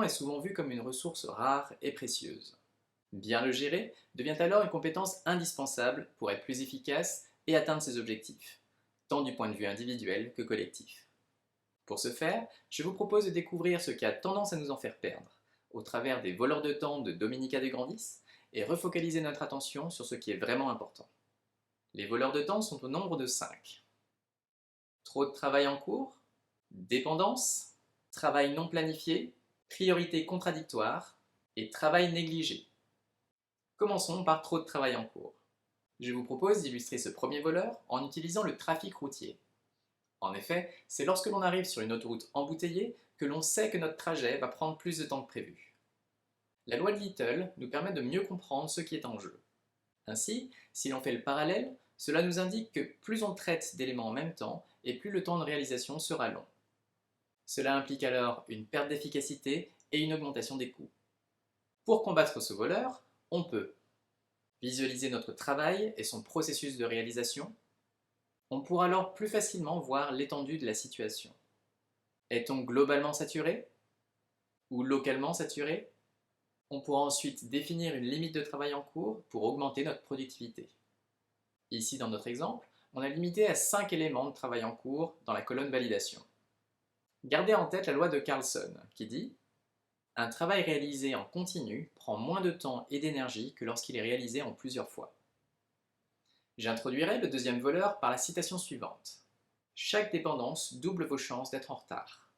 est souvent vu comme une ressource rare et précieuse. Bien le gérer devient alors une compétence indispensable pour être plus efficace et atteindre ses objectifs, tant du point de vue individuel que collectif. Pour ce faire, je vous propose de découvrir ce qui a tendance à nous en faire perdre, au travers des voleurs de temps de Dominica de Grandis, et refocaliser notre attention sur ce qui est vraiment important. Les voleurs de temps sont au nombre de 5. Trop de travail en cours, dépendance, travail non planifié, priorité contradictoire et travail négligé. Commençons par trop de travail en cours. Je vous propose d'illustrer ce premier voleur en utilisant le trafic routier. En effet, c'est lorsque l'on arrive sur une autoroute embouteillée que l'on sait que notre trajet va prendre plus de temps que prévu. La loi de Little nous permet de mieux comprendre ce qui est en jeu. Ainsi, si l'on fait le parallèle, cela nous indique que plus on traite d'éléments en même temps, et plus le temps de réalisation sera long. Cela implique alors une perte d'efficacité et une augmentation des coûts. Pour combattre ce voleur, on peut visualiser notre travail et son processus de réalisation. On pourra alors plus facilement voir l'étendue de la situation. Est-on globalement saturé ou localement saturé? On pourra ensuite définir une limite de travail en cours pour augmenter notre productivité. Ici, dans notre exemple, on a limité à 5 éléments de travail en cours dans la colonne validation. Gardez en tête la loi de Carlson qui dit « Un travail réalisé en continu prend moins de temps et d'énergie que lorsqu'il est réalisé en plusieurs fois. » J'introduirai le deuxième voleur par la citation suivante. Chaque dépendance double vos chances d'être en retard.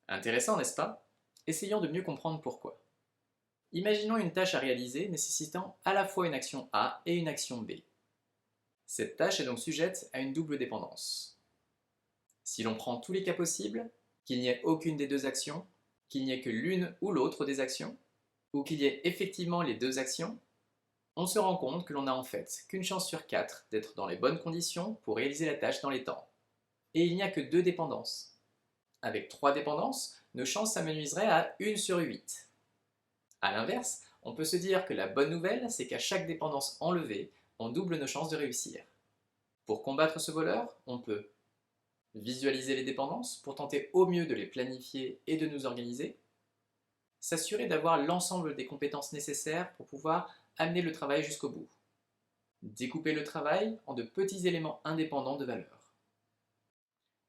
Intéressant, n'est-ce pas? Essayons de mieux comprendre pourquoi. Imaginons une tâche à réaliser nécessitant à la fois une action A et une action B. Cette tâche est donc sujette à une double dépendance. Si l'on prend tous les cas possibles, qu'il n'y ait aucune des deux actions, qu'il n'y ait que l'une ou l'autre des actions, ou qu'il y ait effectivement les deux actions, on se rend compte que l'on n'a en fait qu'une chance sur 4 d'être dans les bonnes conditions pour réaliser la tâche dans les temps. Et il n'y a que 2 dépendances. Avec 3 dépendances, nos chances s'amenuiseraient à 1 sur 8. A l'inverse, on peut se dire que la bonne nouvelle, c'est qu'à chaque dépendance enlevée, on double nos chances de réussir. Pour combattre ce voleur, on peut visualiser les dépendances pour tenter au mieux de les planifier et de nous organiser, s'assurer d'avoir l'ensemble des compétences nécessaires pour pouvoir amener le travail jusqu'au bout, découper le travail en de petits éléments indépendants de valeur.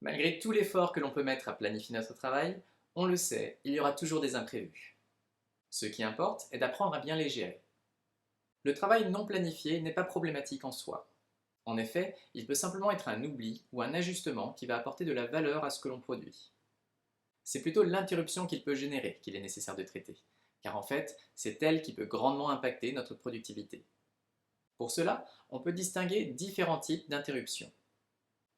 Malgré tout l'effort que l'on peut mettre à planifier notre travail, on le sait, il y aura toujours des imprévus. Ce qui importe est d'apprendre à bien les gérer. Le travail non planifié n'est pas problématique en soi. En effet, il peut simplement être un oubli ou un ajustement qui va apporter de la valeur à ce que l'on produit. C'est plutôt l'interruption qu'il peut générer qu'il est nécessaire de traiter, car en fait, c'est elle qui peut grandement impacter notre productivité. Pour cela, on peut distinguer différents types d'interruptions.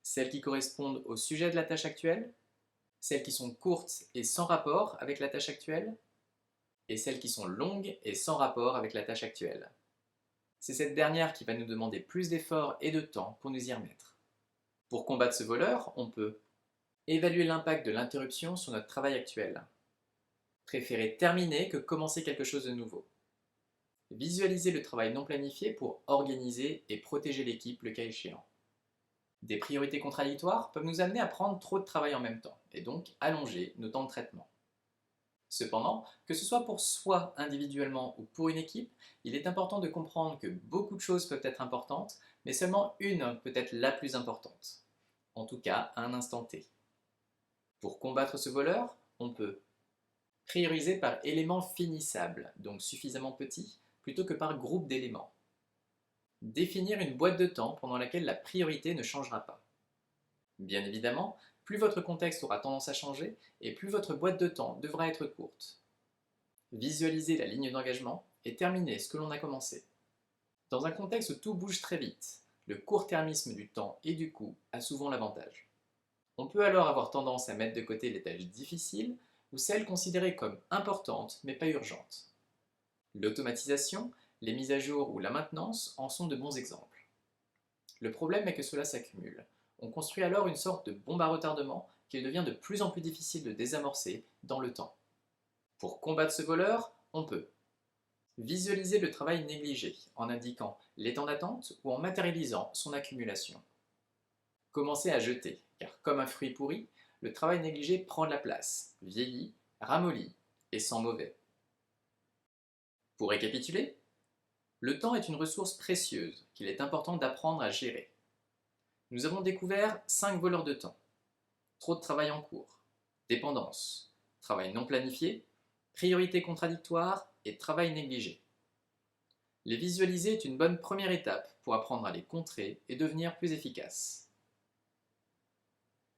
Celles qui correspondent au sujet de la tâche actuelle, celles qui sont courtes et sans rapport avec la tâche actuelle, et celles qui sont longues et sans rapport avec la tâche actuelle. C'est cette dernière qui va nous demander plus d'efforts et de temps pour nous y remettre. Pour combattre ce voleur, on peut évaluer l'impact de l'interruption sur notre travail actuel. Préférer terminer que commencer quelque chose de nouveau. Visualiser le travail non planifié pour organiser et protéger l'équipe le cas échéant. Des priorités contradictoires peuvent nous amener à prendre trop de travail en même temps, et donc allonger nos temps de traitement. Cependant, que ce soit pour soi individuellement ou pour une équipe, il est important de comprendre que beaucoup de choses peuvent être importantes, mais seulement une peut être la plus importante. En tout cas, à un instant T. Pour combattre ce voleur, on peut prioriser par élément finissable, donc suffisamment petit, plutôt que par groupe d'éléments. Définir une boîte de temps pendant laquelle la priorité ne changera pas. Bien évidemment, plus votre contexte aura tendance à changer et plus votre boîte de temps devra être courte. Visualiser la ligne d'engagement et terminer ce que l'on a commencé. Dans un contexte où tout bouge très vite, le court-termisme du temps et du coût a souvent l'avantage. On peut alors avoir tendance à mettre de côté les tâches difficiles ou celles considérées comme importantes mais pas urgentes. L'automatisation, les mises à jour ou la maintenance en sont de bons exemples. Le problème est que cela s'accumule. On construit alors une sorte de bombe à retardement qu'il devient de plus en plus difficile de désamorcer dans le temps. Pour combattre ce voleur, on peut visualiser le travail négligé en indiquant les temps d'attente ou en matérialisant son accumulation. Commencer à jeter, car comme un fruit pourri, le travail négligé prend de la place, vieillit, ramollit et sans mauvais. Pour récapituler, le temps est une ressource précieuse qu'il est important d'apprendre à gérer. Nous avons découvert 5 voleurs de temps. Trop de travail en cours, dépendance, travail non planifié, priorité contradictoire et travail négligé. Les visualiser est une bonne première étape pour apprendre à les contrer et devenir plus efficace.